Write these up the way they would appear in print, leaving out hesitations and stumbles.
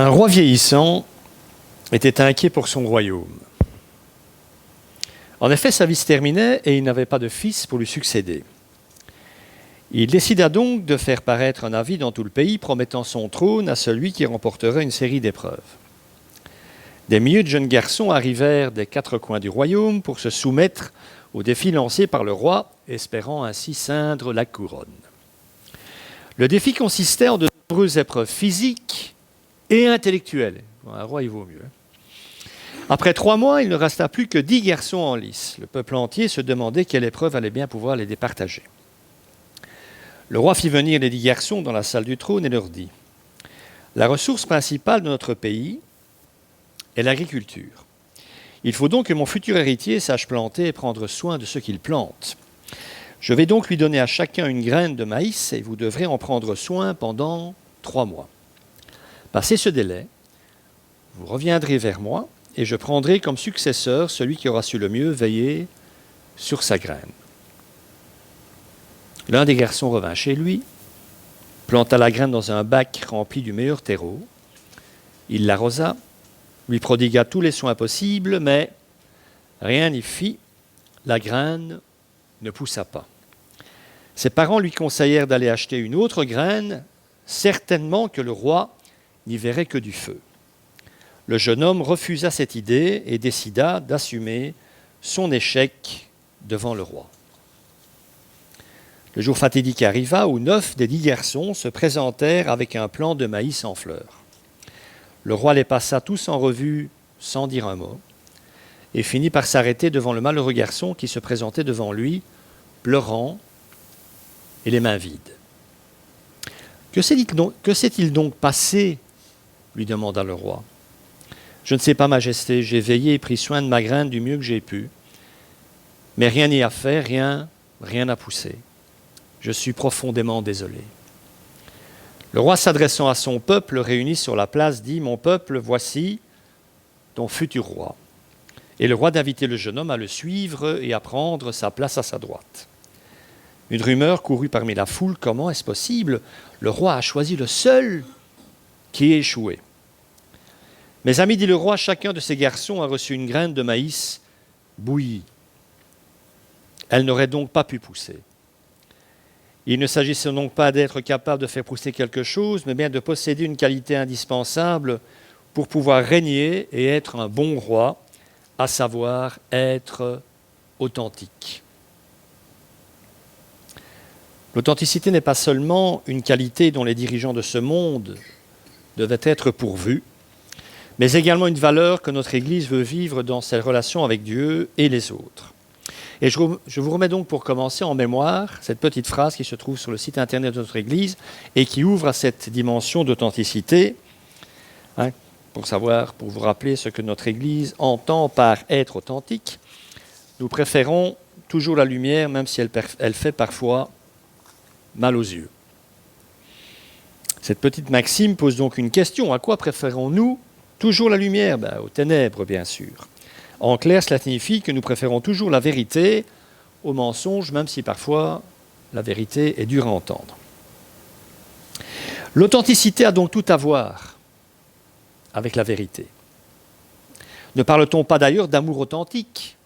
Un roi vieillissant était inquiet pour son royaume. En effet, sa vie se terminait et il n'avait pas de fils pour lui succéder. Il décida donc de faire paraître un avis dans tout le pays promettant son trône à celui qui remporterait une série d'épreuves. Des milliers de jeunes garçons arrivèrent des quatre coins du royaume pour se soumettre au défi lancé par le roi, espérant ainsi ceindre la couronne. Le défi consistait en de nombreuses épreuves physiques et intellectuelles. Bon, un roi, il vaut mieux. Après 3 mois, il ne resta plus que 10 garçons en lice. Le peuple entier se demandait quelle épreuve allait bien pouvoir les départager. Le roi fit venir les 10 garçons dans la salle du trône et leur dit : « La ressource principale de notre pays est l'agriculture. Il faut donc que mon futur héritier sache planter et prendre soin de ce qu'il plante. Je vais donc lui donner à chacun une graine de maïs et vous devrez en prendre soin pendant 3 mois. Passé ce délai, vous reviendrez vers moi et je prendrai comme successeur celui qui aura su le mieux veiller sur sa graine. » L'un des garçons revint chez lui, planta la graine dans un bac rempli du meilleur terreau. Il l'arrosa, lui prodigua tous les soins possibles, mais rien n'y fit, la graine ne poussa pas. Ses parents lui conseillèrent d'aller acheter une autre graine, certainement que le roi n'y verrait que du feu. Le jeune homme refusa cette idée et décida d'assumer son échec devant le roi. Le jour fatidique arriva où 9 des 10 garçons se présentèrent avec un plant de maïs en fleurs. Le roi les passa tous en revue sans dire un mot et finit par s'arrêter devant le malheureux garçon qui se présentait devant lui, pleurant et les mains vides. « Que s'est-il donc passé ?» lui demanda le roi. « Je ne sais pas, Majesté, j'ai veillé et pris soin de ma graine du mieux que j'ai pu, mais rien n'y a fait, rien n'a poussé. Je suis profondément désolé. » Le roi, s'adressant à son peuple réuni sur la place, dit : « Mon peuple, voici ton futur roi. » Et le roi d'inviter le jeune homme à le suivre et à prendre sa place à sa droite. Une rumeur courut parmi la foule : « Comment est-ce possible ? Le roi a choisi le seul qui ait échoué. » « Mes amis, dit le roi, chacun de ces garçons a reçu une graine de maïs bouillie. Elle n'aurait donc pas pu pousser. Il ne s'agissait donc pas d'être capable de faire pousser quelque chose, mais bien de posséder une qualité indispensable pour pouvoir régner et être un bon roi, à savoir être authentique. » L'authenticité n'est pas seulement une qualité dont les dirigeants de ce monde devaient être pourvus, mais également une valeur que notre Église veut vivre dans ses relations avec Dieu et les autres. Et je vous remets donc pour commencer en mémoire cette petite phrase qui se trouve sur le site internet de notre Église et qui ouvre à cette dimension d'authenticité, pour vous rappeler ce que notre Église entend par être authentique. Nous préférons toujours la lumière, même si elle fait parfois mal aux yeux. Cette petite maxime pose donc une question. À quoi préférons-nous toujours la lumière ? Aux ténèbres, bien sûr. En clair, cela signifie que nous préférons toujours la vérité au mensonge, même si parfois la vérité est dure à entendre. L'authenticité a donc tout à voir avec la vérité. Ne parle-t-on pas d'ailleurs d'amour authentique,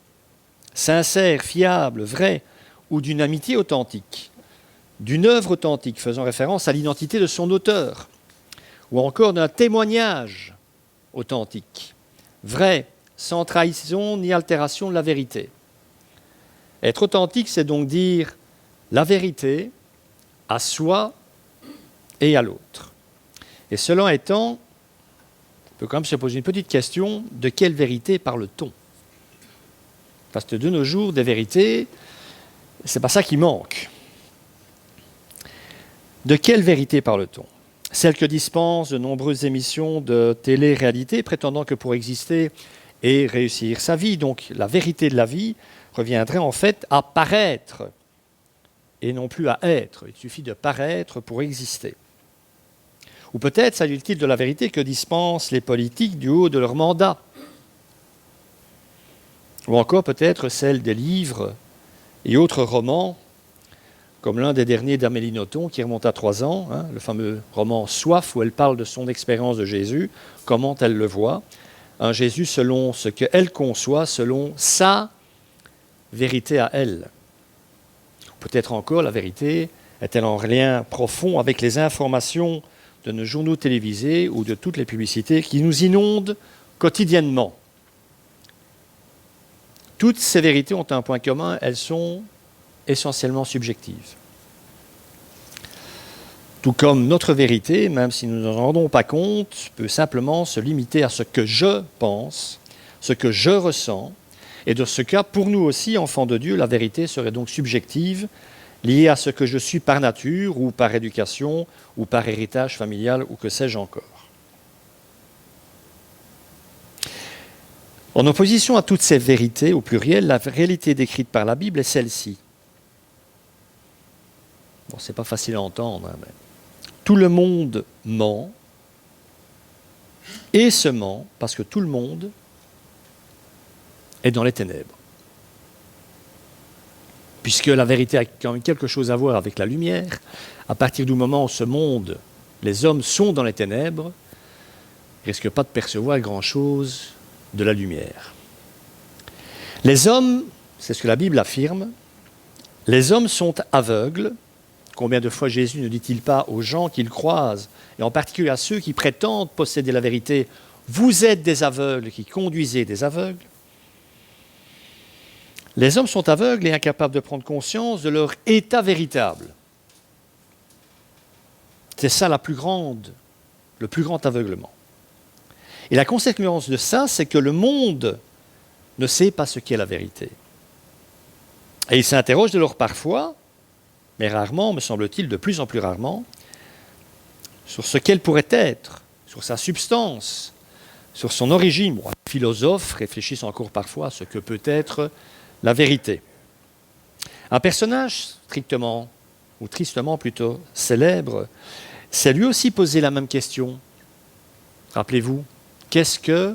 sincère, fiable, vrai, ou d'une amitié authentique, d'une œuvre authentique faisant référence à l'identité de son auteur, ou encore d'un témoignage authentique, vrai, sans trahison ni altération de la vérité. Être authentique, c'est donc dire la vérité à soi et à l'autre. Et cela étant, on peut quand même se poser une petite question, de quelle vérité parle-t-on ? Parce que de nos jours, des vérités, c'est pas ça qui manque. De quelle vérité parle-t-on ? Celle que dispensent de nombreuses émissions de télé-réalité prétendant que pour exister et réussir sa vie, donc la vérité de la vie, reviendrait en fait à paraître et non plus à être. Il suffit de paraître pour exister. Ou peut-être s'agit-il de la vérité que dispensent les politiques du haut de leur mandat. Ou encore peut-être celle des livres et autres romans comme l'un des derniers d'Amélie Nothomb, qui remonte à 3 ans, hein, le fameux roman Soif, où elle parle de son expérience de Jésus, comment elle le voit. Un Jésus selon ce qu'elle conçoit, selon sa vérité à elle. Peut-être encore, la vérité est-elle en lien profond avec les informations de nos journaux télévisés ou de toutes les publicités qui nous inondent quotidiennement. Toutes ces vérités ont un point commun, elles sont essentiellement subjectives. Tout comme notre vérité, même si nous ne nous en rendons pas compte, peut simplement se limiter à ce que je pense, ce que je ressens, et dans ce cas, pour nous aussi, enfants de Dieu, la vérité serait donc subjective, liée à ce que je suis par nature, ou par éducation, ou par héritage familial, ou que sais-je encore. En opposition à toutes ces vérités, au pluriel, la réalité décrite par la Bible est celle-ci. Bon, c'est pas facile à entendre, hein, mais tout le monde ment, et se ment, parce que tout le monde est dans les ténèbres. Puisque la vérité a quand même quelque chose à voir avec la lumière, à partir du moment où ce monde, les hommes sont dans les ténèbres, ils ne risquent pas de percevoir grand-chose de la lumière. Les hommes, c'est ce que la Bible affirme, les hommes sont aveugles. Combien de fois Jésus ne dit-il pas aux gens qu'il croise, et en particulier à ceux qui prétendent posséder la vérité, vous êtes des aveugles qui conduisez des aveugles. Les hommes sont aveugles et incapables de prendre conscience de leur état véritable. C'est ça le plus grand aveuglement. Et la conséquence de ça, c'est que le monde ne sait pas ce qu'est la vérité. Et il s'interroge dès lors parfois, mais rarement, me semble-t-il, de plus en plus rarement, sur ce qu'elle pourrait être, sur sa substance, sur son origine. Bon, les philosophes réfléchissent encore parfois à ce que peut être la vérité. Un personnage strictement, ou tristement plutôt, célèbre, s'est lui aussi posé la même question. Rappelez-vous, qu'est-ce que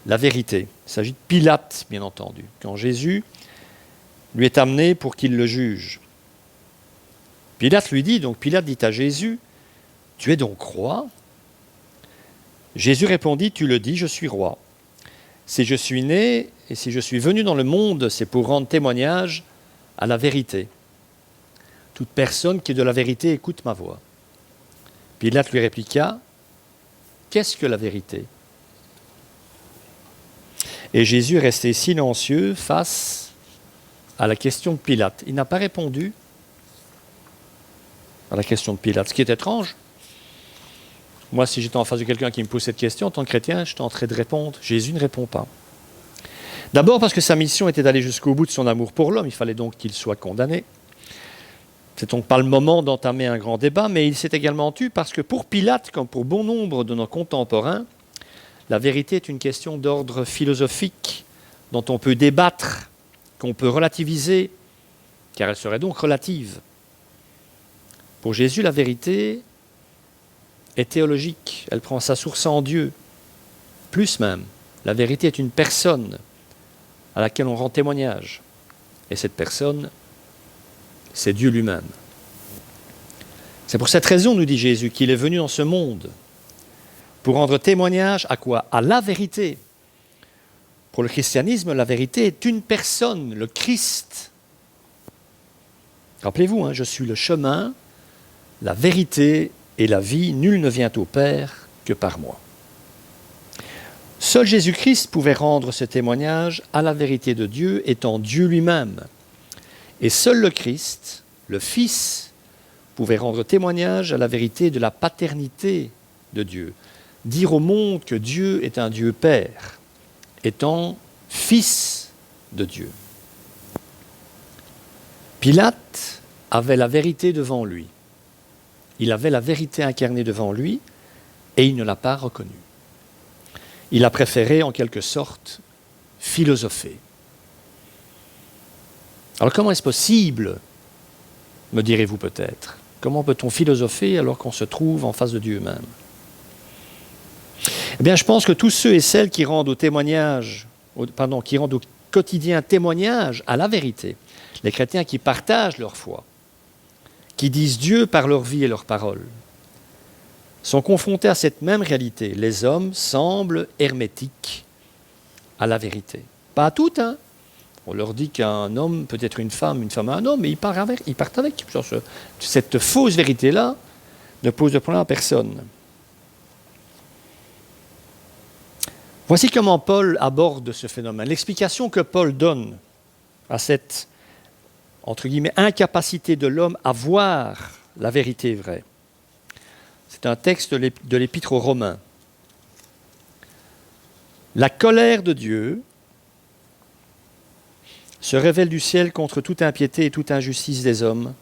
la vérité? Il s'agit de Pilate, bien entendu, quand Jésus lui est amené pour qu'il le juge. Pilate dit à Jésus, « Tu es donc roi ?» Jésus répondit, « Tu le dis, je suis roi. Si je suis né et si je suis venu dans le monde, c'est pour rendre témoignage à la vérité. Toute personne qui est de la vérité écoute ma voix. » Pilate lui répliqua, « Qu'est-ce que la vérité ?» Et Jésus est resté silencieux face à la question de Pilate. Il n'a pas répondu à la question de Pilate, ce qui est étrange. Moi, si j'étais en face de quelqu'un qui me pose cette question, en tant que chrétien, je tenterais de répondre. Jésus ne répond pas. D'abord parce que sa mission était d'aller jusqu'au bout de son amour pour l'homme, il fallait donc qu'il soit condamné. C'est donc pas le moment d'entamer un grand débat, mais il s'est également tu parce que pour Pilate, comme pour bon nombre de nos contemporains, la vérité est une question d'ordre philosophique, dont on peut débattre, qu'on peut relativiser, car elle serait donc relative. Pour Jésus, la vérité est théologique, elle prend sa source en Dieu. Plus même, la vérité est une personne à laquelle on rend témoignage. Et cette personne, c'est Dieu lui-même. C'est pour cette raison, nous dit Jésus, qu'il est venu dans ce monde pour rendre témoignage à quoi? À la vérité. Pour le christianisme, la vérité est une personne, le Christ. Rappelez-vous, je suis le chemin, la vérité et la vie, nul ne vient au Père que par moi. Seul Jésus-Christ pouvait rendre ce témoignage à la vérité de Dieu, étant Dieu lui-même. Et seul le Christ, le Fils, pouvait rendre témoignage à la vérité de la paternité de Dieu. Dire au monde que Dieu est un Dieu Père, étant Fils de Dieu. Pilate avait la vérité devant lui. Il avait la vérité incarnée devant lui et il ne l'a pas reconnue. Il a préféré, en quelque sorte, philosopher. Alors comment est-ce possible, me direz-vous peut-être? Comment peut-on philosopher alors qu'on se trouve en face de Dieu même? Eh bien, je pense que tous ceux et celles qui rendent au quotidien témoignage à la vérité, les chrétiens qui partagent leur foi, qui disent Dieu par leur vie et leurs paroles, sont confrontés à cette même réalité. Les hommes semblent hermétiques à la vérité. Pas à toutes, hein. On leur dit qu'un homme peut être une femme un homme, mais ils partent avec. Cette fausse vérité-là ne pose de problème à personne. Voici comment Paul aborde ce phénomène. L'explication que Paul donne à cette, entre guillemets, incapacité de l'homme à voir la vérité vraie. C'est un texte de l'Épître aux Romains. La colère de Dieu se révèle du ciel contre toute impiété et toute injustice des hommes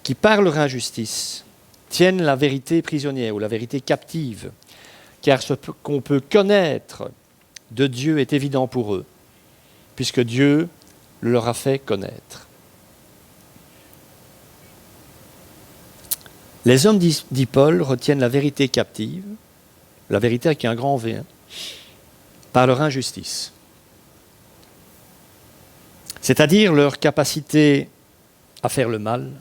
qui, par leur injustice, tiennent la vérité prisonnière ou la vérité captive, car ce qu'on peut connaître de Dieu est évident pour eux, puisque Dieu le leur a fait connaître. Les hommes, dit Paul, retiennent la vérité captive, la vérité avec un grand V, par leur injustice. C'est-à-dire leur capacité à faire le mal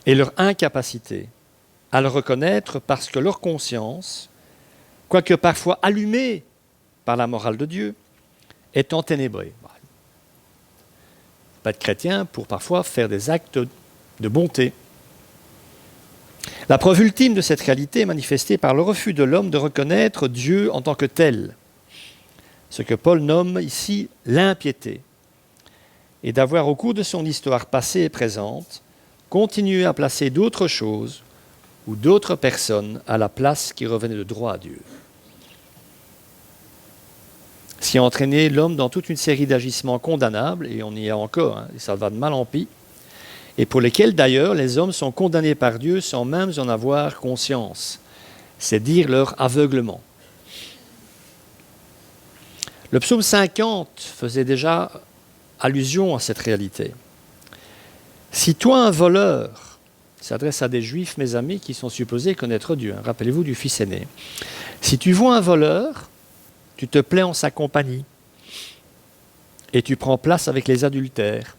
et leur incapacité à le reconnaître parce que leur conscience, quoique parfois allumée par la morale de Dieu, est enténébrée. Il ne faut pas être chrétien pour parfois faire des actes de bonté. La preuve ultime de cette réalité est manifestée par le refus de l'homme de reconnaître Dieu en tant que tel, ce que Paul nomme ici l'impiété, et d'avoir au cours de son histoire passée et présente continué à placer d'autres choses ou d'autres personnes à la place qui revenait de droit à Dieu. Ce qui a entraîné l'homme dans toute une série d'agissements condamnables, et on y est encore, et ça va de mal en pis, et pour lesquels d'ailleurs les hommes sont condamnés par Dieu sans même en avoir conscience. C'est dire leur aveuglement. Le psaume 50 faisait déjà allusion à cette réalité. Si toi, un voleur, s'adresse à des juifs, mes amis, qui sont supposés connaître Dieu, hein, rappelez-vous du fils aîné. Si tu vois un voleur, tu te plais en sa compagnie et tu prends place avec les adultères.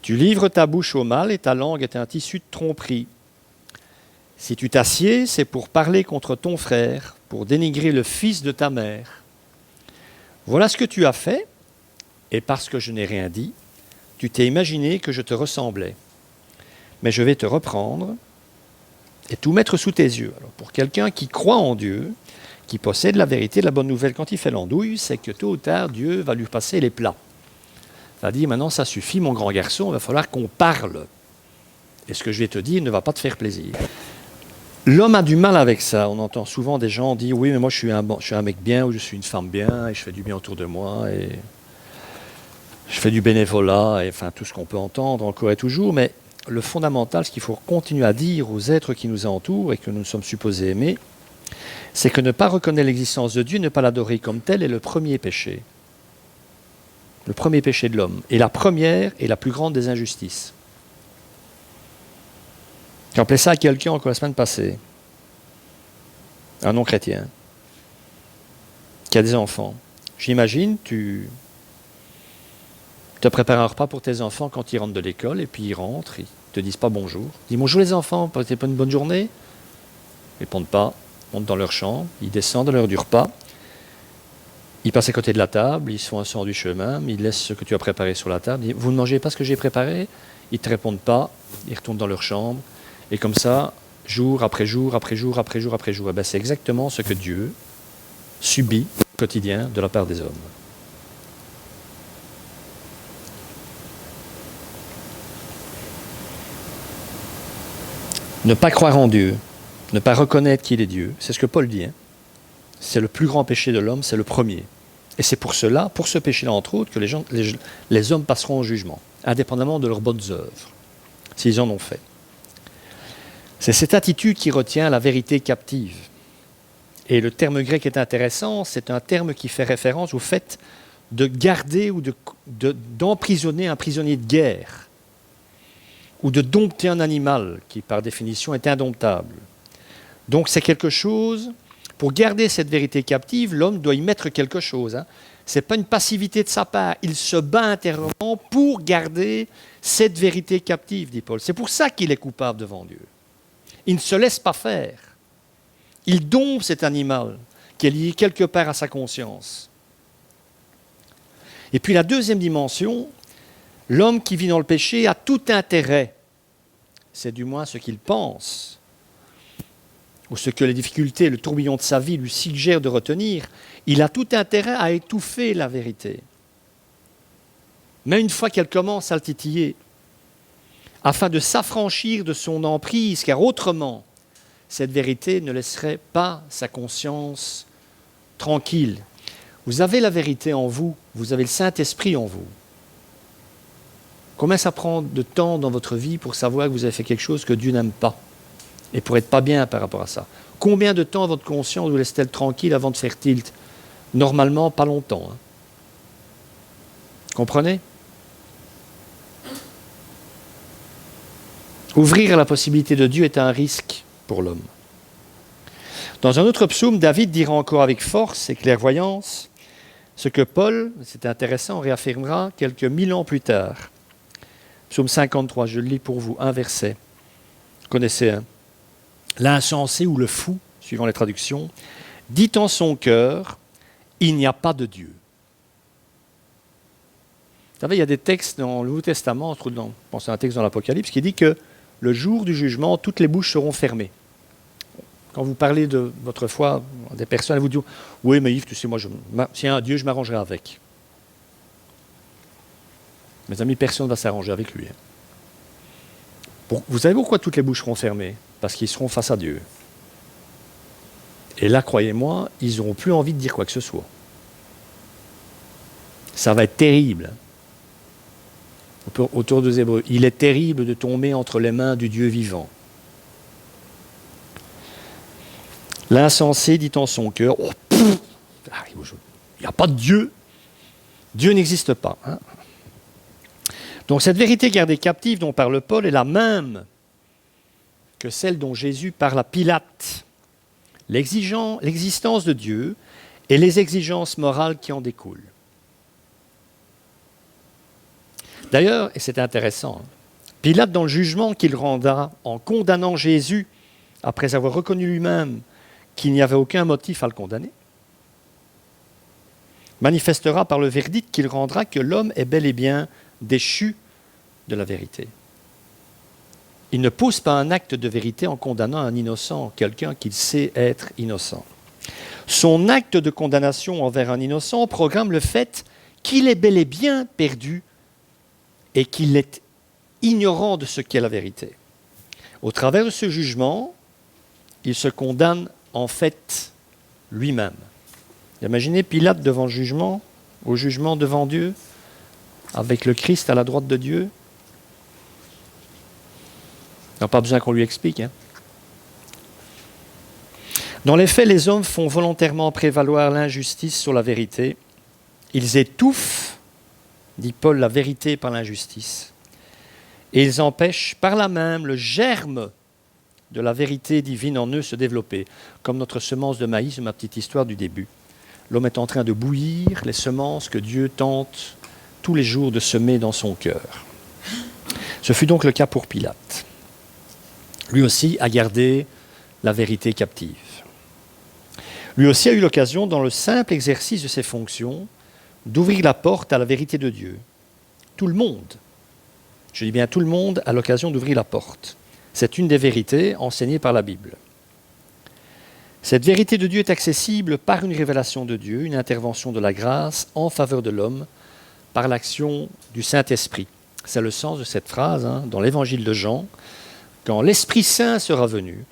Tu livres ta bouche au mal et ta langue est un tissu de tromperie. Si tu t'assieds, c'est pour parler contre ton frère, pour dénigrer le fils de ta mère. Voilà ce que tu as fait. Et parce que je n'ai rien dit, tu t'es imaginé que je te ressemblais. Mais je vais te reprendre et tout mettre sous tes yeux. Alors pour quelqu'un qui croit en Dieu, qui possède la vérité, la bonne nouvelle, quand il fait l'andouille, c'est que tôt ou tard, Dieu va lui passer les plats. Il va dire, maintenant ça suffit mon grand garçon, il va falloir qu'on parle. Et ce que je vais te dire ne va pas te faire plaisir. L'homme a du mal avec ça. On entend souvent des gens dire, oui mais moi je suis un mec bien, ou je suis une femme bien, et je fais du bien autour de moi, et je fais du bénévolat, et enfin tout ce qu'on peut entendre encore et toujours, mais le fondamental, ce qu'il faut continuer à dire aux êtres qui nous entourent et que nous sommes supposés aimer, c'est que ne pas reconnaître l'existence de Dieu, ne pas l'adorer comme tel, est le premier péché. Le premier péché de l'homme. Et la première et la plus grande des injustices. J'ai appelé ça à quelqu'un encore la semaine passée. Un non-chrétien. Qui a des enfants. J'imagine, tu te prépares un repas pour tes enfants quand ils rentrent de l'école, et puis ils rentrent, ils ne te disent pas bonjour. Ils disent bonjour les enfants, c'était pas une bonne journée? Ils ne répondent pas, ils montent dans leur chambre, ils descendent à l'heure du repas, ils passent à côté de la table, ils se font un sandwich eux-mêmes, ils laissent ce que tu as préparé sur la table, ils disent, vous ne mangez pas ce que j'ai préparé? Ils ne te répondent pas, ils retournent dans leur chambre, et comme ça, jour après jour, après jour, après jour, après jour. Et bien, c'est exactement ce que Dieu subit au quotidien de la part des hommes. Ne pas croire en Dieu, ne pas reconnaître qu'il est Dieu, c'est ce que Paul dit. Hein. C'est le plus grand péché de l'homme, c'est le premier. Et c'est pour cela, pour ce péché-là entre autres, que les hommes passeront au jugement, indépendamment de leurs bonnes œuvres, s'ils en ont fait. C'est cette attitude qui retient la vérité captive. Et le terme grec est intéressant, c'est un terme qui fait référence au fait de garder ou d'emprisonner un prisonnier de guerre, ou de dompter un animal qui, par définition, est indomptable. Donc c'est quelque chose Pour garder cette vérité captive, l'homme doit y mettre quelque chose. Ce n'est pas une passivité de sa part. Il se bat intérieurement pour garder cette vérité captive, dit Paul. C'est pour ça qu'il est coupable devant Dieu. Il ne se laisse pas faire. Il dompte cet animal qui est lié quelque part à sa conscience. Et puis la deuxième dimension, l'homme qui vit dans le péché a tout intérêt, c'est du moins ce qu'il pense, ou ce que les difficultés, le tourbillon de sa vie lui suggèrent de retenir, il a tout intérêt à étouffer la vérité. Mais une fois qu'elle commence à le titiller, afin de s'affranchir de son emprise, car autrement, cette vérité ne laisserait pas sa conscience tranquille. Vous avez la vérité en vous, vous avez le Saint-Esprit en vous. Combien ça prend de temps dans votre vie pour savoir que vous avez fait quelque chose que Dieu n'aime pas et pour être pas bien par rapport à ça? Combien de temps votre conscience vous laisse-t-elle tranquille avant de faire tilt? Normalement, pas longtemps. Comprenez? Ouvrir à la possibilité de Dieu est un risque pour l'homme. Dans un autre psaume, David dira encore avec force et clairvoyance ce que Paul, c'est intéressant, réaffirmera quelques 1000 ans plus tard. Psaume 53, je le lis pour vous, un verset. Vous connaissez, L'insensé ou le fou, suivant les traductions, dit en son cœur, il n'y a pas de Dieu. Vous savez, il y a des textes dans le Nouveau Testament, je pense à un texte dans l'Apocalypse, qui dit que le jour du jugement, toutes les bouches seront fermées. Quand vous parlez de votre foi, des personnes, elles vous disent « Oui, mais Yves, tu sais, moi, s'il y a un Dieu, je m'arrangerai avec. » Mes amis, personne ne va s'arranger avec lui. Vous savez pourquoi toutes les bouches seront fermées? Parce qu'ils seront face à Dieu. Et là, croyez-moi, ils n'auront plus envie de dire quoi que ce soit. Ça va être terrible. Autour des Hébreux, il est terrible de tomber entre les mains du Dieu vivant. L'insensé dit en son cœur, oh, il n'y a pas de Dieu. Dieu n'existe pas. Donc cette vérité gardée captive dont parle Paul est la même que celle dont Jésus parle à Pilate. L'existence de Dieu et les exigences morales qui en découlent. D'ailleurs, et c'est intéressant, Pilate, dans le jugement qu'il rendra en condamnant Jésus, après avoir reconnu lui-même qu'il n'y avait aucun motif à le condamner, manifestera par le verdict qu'il rendra que l'homme est bel et bien déchu de la vérité. Il ne pose pas un acte de vérité en condamnant un innocent, quelqu'un qu'il sait être innocent. Son acte de condamnation envers un innocent programme le fait qu'il est bel et bien perdu et qu'il est ignorant de ce qu'est la vérité. Au travers de ce jugement, il se condamne en fait lui-même. Imaginez Pilate devant le jugement, au jugement devant Dieu, avec le Christ à la droite de Dieu. Il n'y a pas besoin qu'on lui explique. Dans les faits, les hommes font volontairement prévaloir l'injustice sur la vérité. Ils étouffent, dit Paul, la vérité par l'injustice. Et ils empêchent par là même le germe de la vérité divine en eux se développer. Comme notre semence de maïs, ma petite histoire du début. L'homme est en train de bouillir les semences que Dieu tente tous les jours de semer dans son cœur. Ce fut donc le cas pour Pilate. Lui aussi a gardé la vérité captive. Lui aussi a eu l'occasion, dans le simple exercice de ses fonctions, d'ouvrir la porte à la vérité de Dieu. Tout le monde, je dis bien tout le monde, a l'occasion d'ouvrir la porte. C'est une des vérités enseignées par la Bible. Cette vérité de Dieu est accessible par une révélation de Dieu, une intervention de la grâce en faveur de l'homme, par l'action du Saint-Esprit. C'est le sens de cette phrase dans l'Évangile de Jean. Quand l'Esprit Saint sera venu,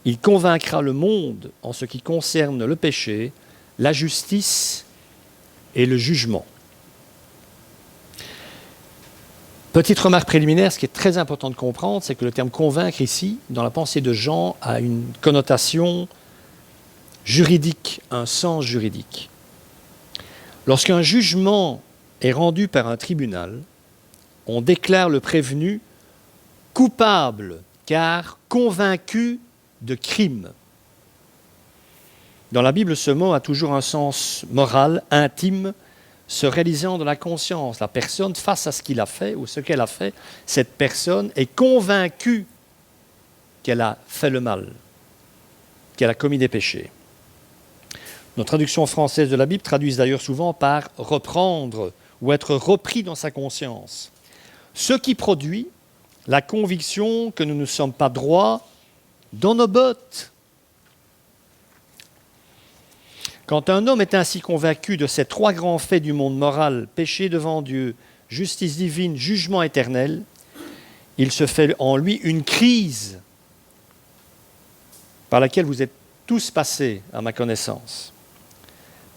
il convaincra le monde en ce qui concerne le péché, la justice et le jugement. Petite remarque préliminaire, ce qui est très important de comprendre, c'est que le terme « convaincre » ici, dans la pensée de Jean, a une connotation juridique, un sens juridique. Lorsqu'un jugement est rendu par un tribunal, on déclare le prévenu coupable, car convaincu de crime. Dans la Bible, ce mot a toujours un sens moral, intime, se réalisant dans la conscience. La personne, face à ce qu'il a fait ou ce qu'elle a fait, cette personne est convaincue qu'elle a fait le mal, qu'elle a commis des péchés. Nos traductions françaises de la Bible traduisent d'ailleurs souvent par « reprendre » ou « être repris dans sa conscience ». Ce qui produit la conviction que nous ne sommes pas droits dans nos bottes. Quand un homme est ainsi convaincu de ces trois grands faits du monde moral, péché devant Dieu, justice divine, jugement éternel, il se fait en lui une crise par laquelle vous êtes tous passés, à ma connaissance,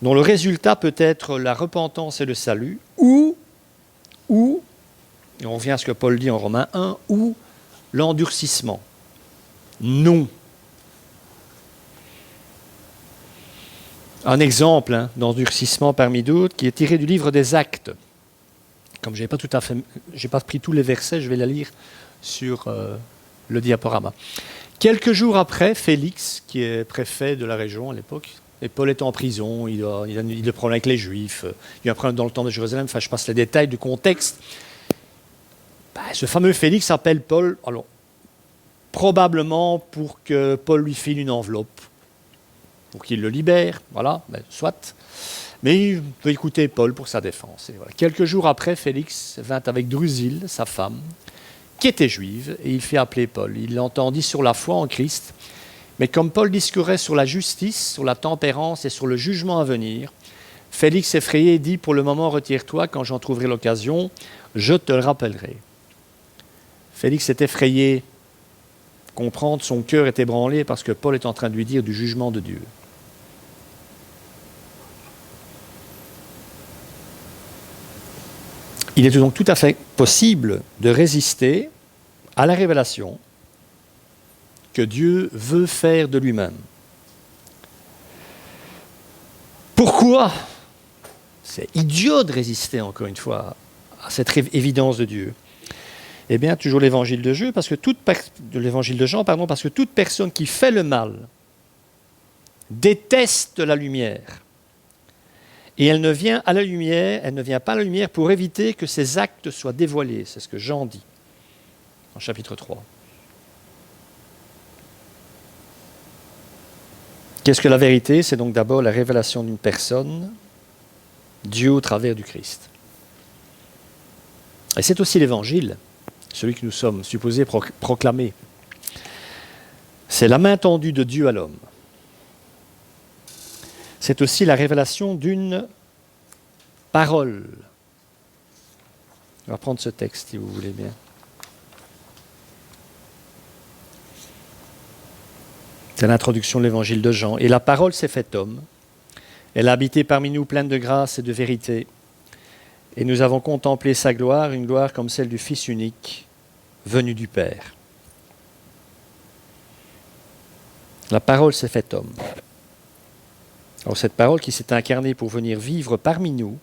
dont le résultat peut être la repentance et le salut, ou, et on revient à ce que Paul dit en Romains 1, ou l'endurcissement. Non. Un exemple d'endurcissement parmi d'autres qui est tiré du livre des Actes. Comme je n'ai pas pris tous les versets, je vais la lire sur le diaporama. Quelques jours après, Félix, qui est préfet de la région à l'époque, et Paul est en prison, il a des problèmes avec les Juifs, il y a un problème dans le temple de Jérusalem, enfin je passe les détails du contexte. Ce fameux Félix appelle Paul, alors, probablement pour que Paul lui file une enveloppe, pour qu'il le libère, voilà, soit. Mais il peut écouter Paul pour sa défense. Et voilà. Quelques jours après, Félix vint avec Drusille, sa femme, qui était juive, et il fit appeler Paul. Il l'entendit sur la foi en Christ, mais comme Paul discourait sur la justice, sur la tempérance et sur le jugement à venir, Félix effrayé dit « Pour le moment, retire-toi, quand j'en trouverai l'occasion, je te le rappellerai. » Félix est effrayé, comprendre, son cœur est ébranlé parce que Paul est en train de lui dire du jugement de Dieu. Il est donc tout à fait possible de résister à la révélation que Dieu veut faire de lui-même. Pourquoi ? C'est idiot de résister, encore une fois, à cette évidence de Dieu. Eh bien, toujours l'évangile de Jean, parce que toute personne qui fait le mal déteste la lumière. Et elle ne vient pas à la lumière pour éviter que ses actes soient dévoilés. C'est ce que Jean dit en chapitre 3. Qu'est-ce que la vérité ? C'est donc d'abord la révélation d'une personne, Dieu au travers du Christ. Et c'est aussi l'évangile, celui que nous sommes supposés proclamer. C'est la main tendue de Dieu à l'homme. C'est aussi la révélation d'une parole. On va prendre ce texte, si vous voulez bien. C'est l'introduction de l'évangile de Jean. « Et la parole s'est faite homme. Elle a habité parmi nous pleine de grâce et de vérité. Et nous avons contemplé sa gloire, une gloire comme celle du Fils unique, venu du Père. » La parole s'est faite homme. Alors cette parole qui s'est incarnée pour venir vivre parmi nous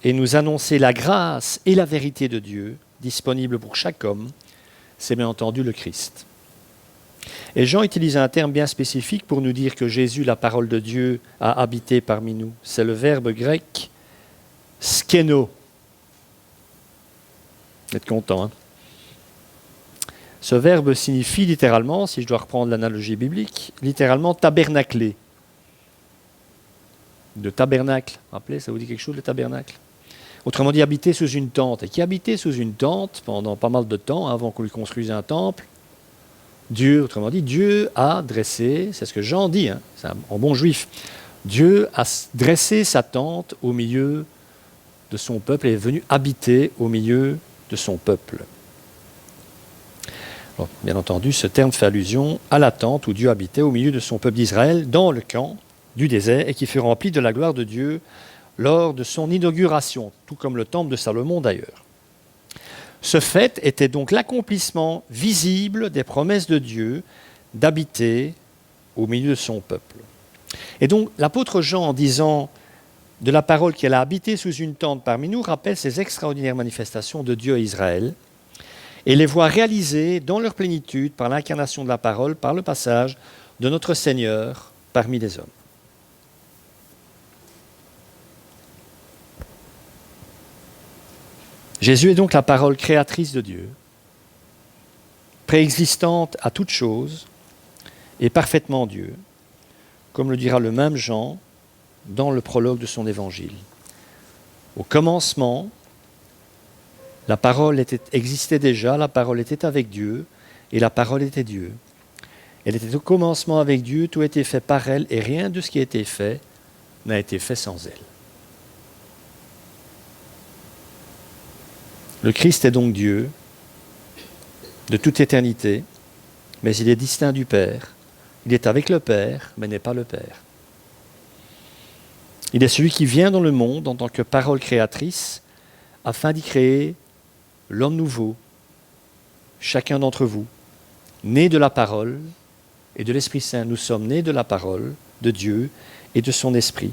et nous annoncer la grâce et la vérité de Dieu, disponible pour chaque homme, c'est bien entendu le Christ. Et Jean utilise un terme bien spécifique pour nous dire que Jésus, la parole de Dieu, a habité parmi nous. C'est le verbe grec « skeno ». Vous êtes content, hein ? Ce verbe signifie littéralement, si je dois reprendre l'analogie biblique, littéralement « tabernacler ». De tabernacle, rappelez, ça vous dit quelque chose, le tabernacle ? Autrement dit, habiter sous une tente. Et qui habitait sous une tente pendant pas mal de temps, avant qu'on lui construise un temple, autrement dit, Dieu a dressé, c'est ce que Jean dit, c'est en bon juif, Dieu a dressé sa tente au milieu de son peuple et est venu habiter au milieu de son peuple. Alors, bien entendu, ce terme fait allusion à la tente où Dieu habitait au milieu de son peuple d'Israël, dans le camp du désert, et qui fut rempli de la gloire de Dieu lors de son inauguration, tout comme le temple de Salomon d'ailleurs. Ce fait était donc l'accomplissement visible des promesses de Dieu d'habiter au milieu de son peuple. Et donc l'apôtre Jean, en disant de la parole qu'elle a habité sous une tente parmi nous, rappelle ces extraordinaires manifestations de Dieu à Israël et les voit réalisées dans leur plénitude par l'incarnation de la parole, par le passage de notre Seigneur parmi les hommes. Jésus est donc la parole créatrice de Dieu, préexistante à toute chose et parfaitement Dieu, comme le dira le même Jean dans le prologue de son évangile. Au commencement, la parole existait déjà, la parole était avec Dieu, et la parole était Dieu. Elle était au commencement avec Dieu, tout a été fait par elle, et rien de ce qui a été fait n'a été fait sans elle. Le Christ est donc Dieu, de toute éternité, mais il est distinct du Père. Il est avec le Père, mais n'est pas le Père. Il est celui qui vient dans le monde en tant que parole créatrice, afin d'y créer l'homme nouveau, chacun d'entre vous, né de la parole et de l'Esprit Saint. Nous sommes nés de la parole de Dieu et de son Esprit.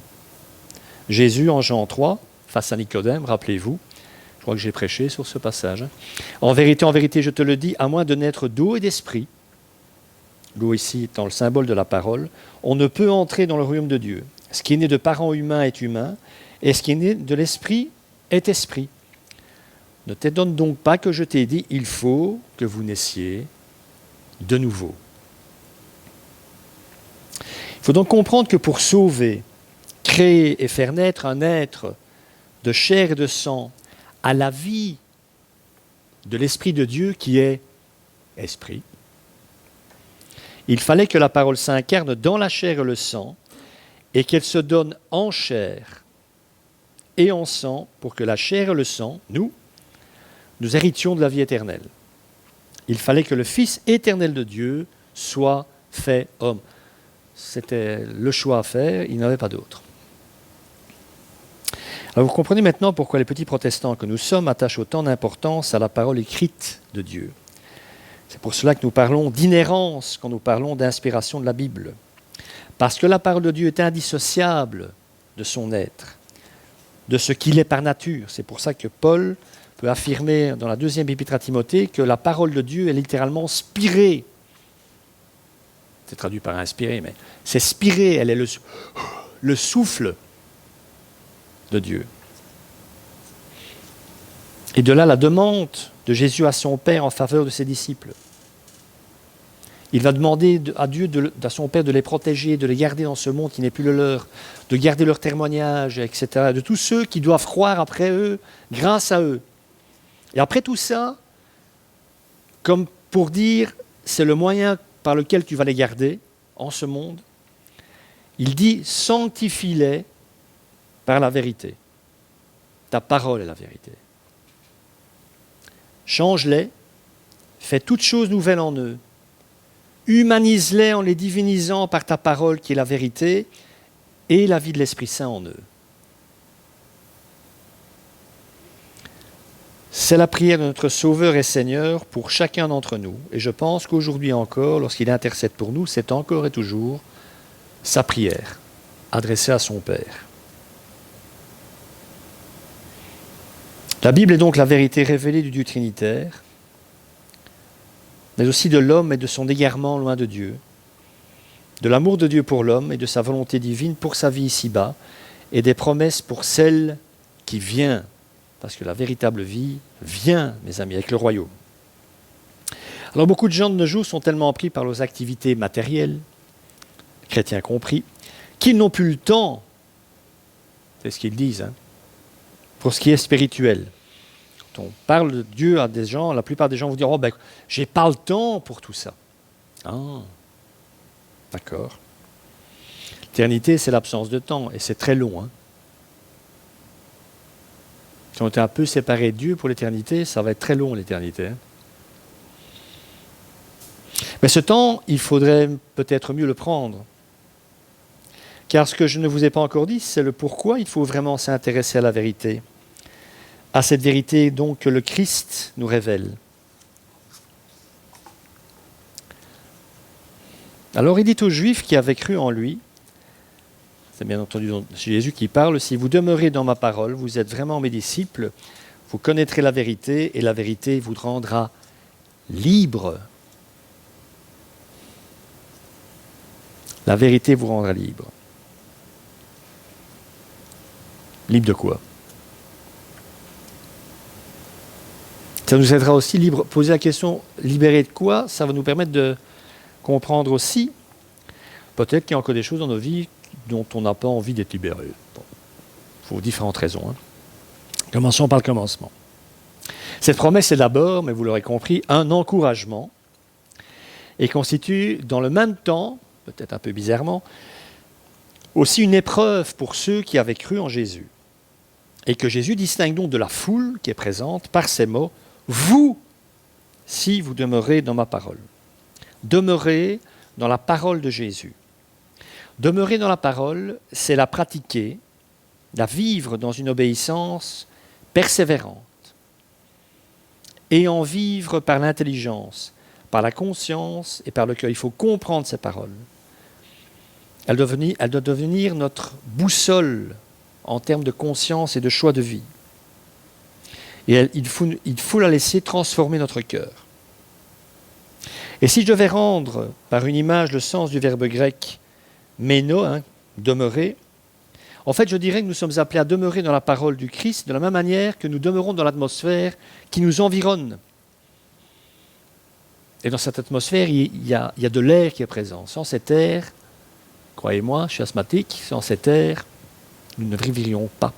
Jésus, en Jean 3, face à Nicodème, rappelez-vous, je crois que j'ai prêché sur ce passage. En vérité, je te le dis, à moins de naître d'eau et d'esprit, l'eau ici étant le symbole de la parole, on ne peut entrer dans le royaume de Dieu. Ce qui est né de parents humains est humain, et ce qui est né de l'esprit est esprit. Ne t'étonne donc pas que je t'ai dit, il faut que vous naissiez de nouveau. Il faut donc comprendre que pour sauver, créer et faire naître un être de chair et de sang à la vie de l'Esprit de Dieu qui est esprit, il fallait que la parole s'incarne dans la chair et le sang et qu'elle se donne en chair et en sang pour que la chair et le sang, nous héritions de la vie éternelle. Il fallait que le Fils éternel de Dieu soit fait homme. C'était le choix à faire, il n'y en avait pas d'autre. Alors vous comprenez maintenant pourquoi les petits protestants que nous sommes attachent autant d'importance à la parole écrite de Dieu. C'est pour cela que nous parlons d'inhérence quand nous parlons d'inspiration de la Bible. Parce que la parole de Dieu est indissociable de son être, de ce qu'il est par nature. C'est pour ça que Paul peut affirmer dans la deuxième épître à Timothée que la parole de Dieu est littéralement spirée. C'est traduit par inspiré, mais c'est spiré, elle est le souffle de Dieu. Et de là la demande de Jésus à son Père en faveur de ses disciples. Il va demander à Dieu, à son Père, de les protéger, de les garder dans ce monde qui n'est plus le leur, de garder leur témoignage, etc., de tous ceux qui doivent croire après eux, grâce à eux. Et après tout ça, comme pour dire, c'est le moyen par lequel tu vas les garder en ce monde, il dit, sanctifie-les par la vérité. Ta parole est la vérité. Change-les, fais toutes choses nouvelles en eux. Humanise-les en les divinisant par ta parole qui est la vérité et la vie de l'Esprit Saint en eux. C'est la prière de notre Sauveur et Seigneur pour chacun d'entre nous. Et je pense qu'aujourd'hui encore, lorsqu'il intercède pour nous, c'est encore et toujours sa prière adressée à son Père. La Bible est donc la vérité révélée du Dieu trinitaire, mais aussi de l'homme et de son égarement loin de Dieu, de l'amour de Dieu pour l'homme et de sa volonté divine pour sa vie ici-bas, et des promesses pour celle qui vient, parce que la véritable vie vient, mes amis, avec le royaume. Alors beaucoup de gens de nos jours sont tellement pris par leurs activités matérielles, chrétiens compris, qu'ils n'ont plus le temps, c'est ce qu'ils disent, pour ce qui est spirituel. Quand on parle de Dieu à des gens, la plupart des gens vous diront « Oh ben, j'ai pas le temps pour tout ça. » Ah, d'accord. L'éternité, c'est l'absence de temps, et c'est très long. Si on est un peu séparé de Dieu pour l'éternité, ça va être très long l'éternité. Mais ce temps, il faudrait peut-être mieux le prendre. Car ce que je ne vous ai pas encore dit, c'est le pourquoi il faut vraiment s'intéresser à la vérité. À cette vérité donc que le Christ nous révèle. Alors il dit aux Juifs qui avaient cru en lui, c'est bien entendu Jésus qui parle, si vous demeurez dans ma parole, vous êtes vraiment mes disciples, vous connaîtrez la vérité et la vérité vous rendra libre. La vérité vous rendra libre. Libre de quoi? Ça nous aidera aussi, poser la question, libérer de quoi? Ça va nous permettre de comprendre aussi, peut-être qu'il y a encore des choses dans nos vies dont on n'a pas envie d'être libéré. Bon, pour différentes raisons. Hein. Commençons par le commencement. Cette promesse est d'abord, mais vous l'aurez compris, un encouragement et constitue dans le même temps, peut-être un peu bizarrement, aussi une épreuve pour ceux qui avaient cru en Jésus. Et que Jésus distingue donc de la foule qui est présente par ces mots, « Vous, si vous demeurez dans ma parole ». Demeurer dans la parole de Jésus. Demeurer dans la parole, c'est la pratiquer, la vivre dans une obéissance persévérante et en vivre par l'intelligence, par la conscience et par le cœur. Il faut comprendre ces paroles. Elle doit devenir notre boussole en termes de conscience et de choix de vie. Et il faut la laisser transformer notre cœur. Et si je devais rendre par une image le sens du verbe grec méno, demeurer, en fait je dirais que nous sommes appelés à demeurer dans la parole du Christ de la même manière que nous demeurons dans l'atmosphère qui nous environne. Et dans cette atmosphère, il y a de l'air qui est présent. Sans cet air, croyez-moi, je suis asthmatique, sans cet air, nous ne vivrions pas.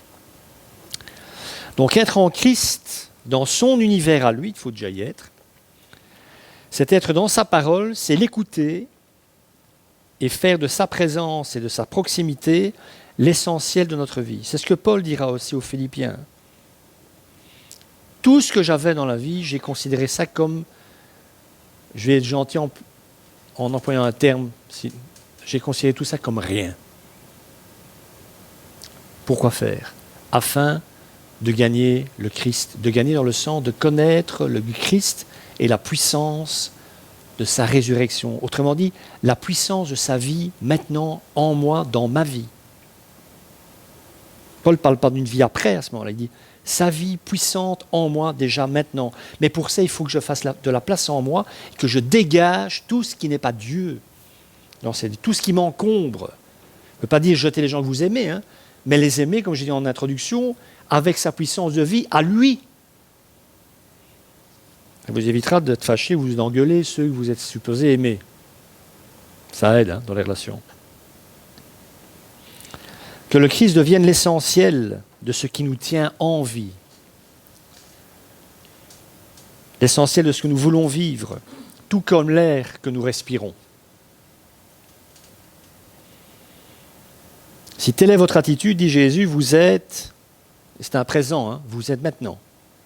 Donc être en Christ, dans son univers à lui, il faut déjà y être, c'est être dans sa parole, c'est l'écouter et faire de sa présence et de sa proximité l'essentiel de notre vie. C'est ce que Paul dira aussi aux Philippiens. Tout ce que j'avais dans la vie, j'ai considéré ça comme, je vais être gentil en employant un terme, j'ai considéré tout ça comme rien. Pourquoi faire? Afin de gagner le Christ, de gagner dans le sens de connaître le Christ et la puissance de sa résurrection. Autrement dit, la puissance de sa vie maintenant, en moi, dans ma vie. Paul ne parle pas d'une vie après à ce moment-là, il dit sa vie puissante en moi déjà maintenant. Mais pour ça, il faut que je fasse de la place en moi, et que je dégage tout ce qui n'est pas Dieu. Non, c'est tout ce qui m'encombre. Je ne veux pas dire jeter les gens que vous aimez, mais les aimer, comme j'ai dit en introduction, avec sa puissance de vie à lui. Ça vous évitera d'être fâché, vous d'engueuler ceux que vous êtes supposés aimer. Ça aide dans les relations. Que le Christ devienne l'essentiel de ce qui nous tient en vie. L'essentiel de ce que nous voulons vivre, tout comme l'air que nous respirons. Si telle est votre attitude, dit Jésus, vous êtes, c'est un présent, vous êtes maintenant,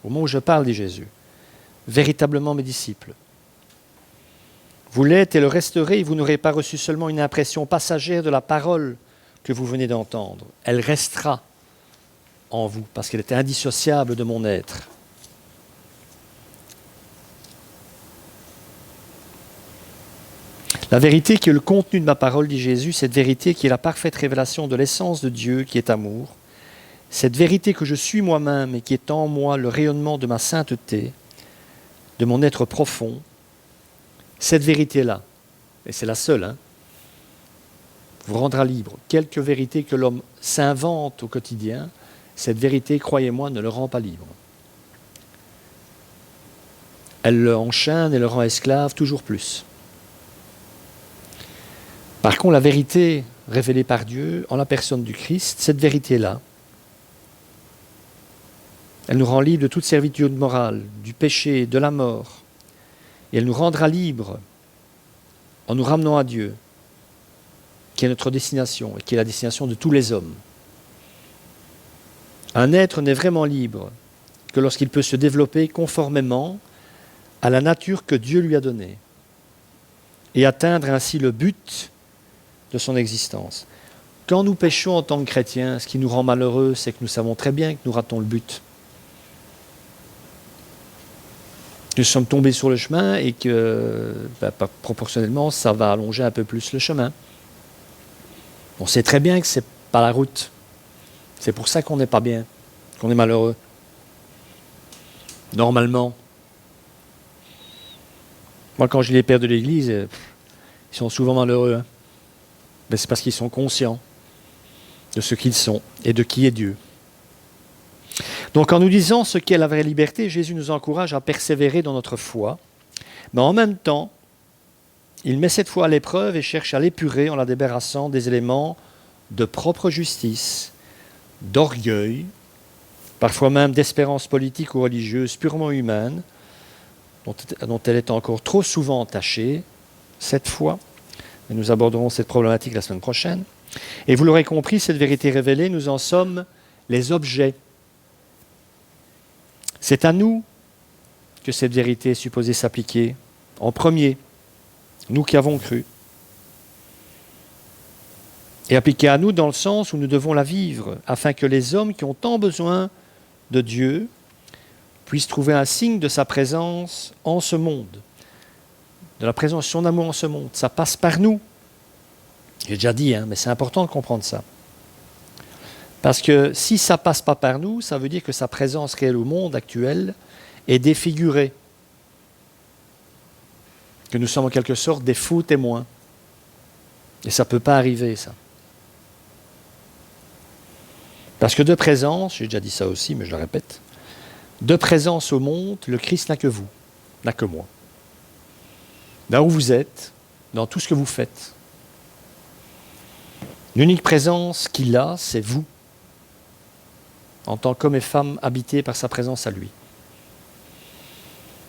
au moment où je parle, dit Jésus, véritablement mes disciples. Vous l'êtes et le resterez, et vous n'aurez pas reçu seulement une impression passagère de la parole que vous venez d'entendre. Elle restera en vous, parce qu'elle est indissociable de mon être. La vérité qui est le contenu de ma parole, dit Jésus, cette vérité qui est la parfaite révélation de l'essence de Dieu, qui est amour, cette vérité que je suis moi-même et qui est en moi le rayonnement de ma sainteté, de mon être profond, cette vérité-là, et c'est la seule, vous rendra libre. Quelque vérité que l'homme s'invente au quotidien, cette vérité, croyez-moi, ne le rend pas libre. Elle le enchaîne et le rend esclave toujours plus. Par contre, la vérité révélée par Dieu en la personne du Christ, cette vérité-là, elle nous rend libres de toute servitude morale, du péché, de la mort. Et elle nous rendra libres en nous ramenant à Dieu, qui est notre destination et qui est la destination de tous les hommes. Un être n'est vraiment libre que lorsqu'il peut se développer conformément à la nature que Dieu lui a donnée et atteindre ainsi le but de son existence. Quand nous péchons en tant que chrétiens, ce qui nous rend malheureux, c'est que nous savons très bien que nous ratons le but. Nous sommes tombés sur le chemin et que, proportionnellement, ça va allonger un peu plus le chemin. On sait très bien que ce n'est pas la route. C'est pour ça qu'on n'est pas bien, qu'on est malheureux. Normalement. Moi, quand je lis les pères de l'Église, ils sont souvent malheureux. Mais c'est parce qu'ils sont conscients de ce qu'ils sont et de qui est Dieu. Donc en nous disant ce qu'est la vraie liberté, Jésus nous encourage à persévérer dans notre foi, mais en même temps, il met cette foi à l'épreuve et cherche à l'épurer en la débarrassant des éléments de propre justice, d'orgueil, parfois même d'espérance politique ou religieuse purement humaine, dont elle est encore trop souvent entachée, cette foi. Et nous aborderons cette problématique la semaine prochaine. Et vous l'aurez compris, cette vérité révélée, nous en sommes les objets. C'est à nous que cette vérité est supposée s'appliquer en premier, nous qui avons cru. Et appliquée à nous dans le sens où nous devons la vivre, afin que les hommes qui ont tant besoin de Dieu puissent trouver un signe de sa présence en ce monde, de la présence de son amour en ce monde. Ça passe par nous. J'ai déjà dit, mais c'est important de comprendre ça. Parce que si ça ne passe pas par nous, ça veut dire que sa présence réelle au monde actuel est défigurée. Que nous sommes en quelque sorte des faux témoins. Et ça ne peut pas arriver, ça. Parce que de présence, j'ai déjà dit ça aussi, mais je le répète, de présence au monde, le Christ n'a que vous, n'a que moi. Là où vous êtes, dans tout ce que vous faites. L'unique présence qu'il a, c'est vous, en tant qu'homme et femme habités par sa présence à lui.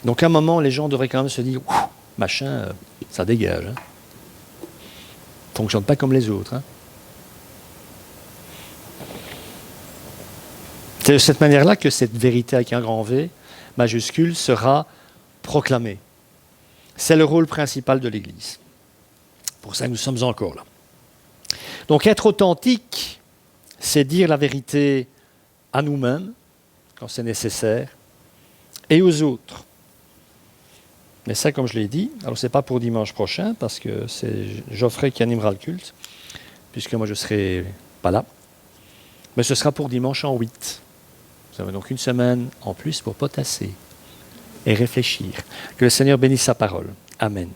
Donc à un moment, les gens devraient quand même se dire « machin, ça dégage. Hein. Fonctionne pas comme les autres. Hein. » C'est de cette manière-là que cette vérité avec un grand V, majuscule, sera proclamée. C'est le rôle principal de l'Église. Pour ça, nous sommes encore là. Donc être authentique, c'est dire la vérité à nous-mêmes, quand c'est nécessaire, et aux autres. Mais ça, comme je l'ai dit, alors ce n'est pas pour dimanche prochain, parce que c'est Geoffrey qui animera le culte, puisque moi je ne serai pas là, mais ce sera pour dimanche en 8. Vous avez donc une semaine en plus pour potasser et réfléchir. Que le Seigneur bénisse sa parole. Amen.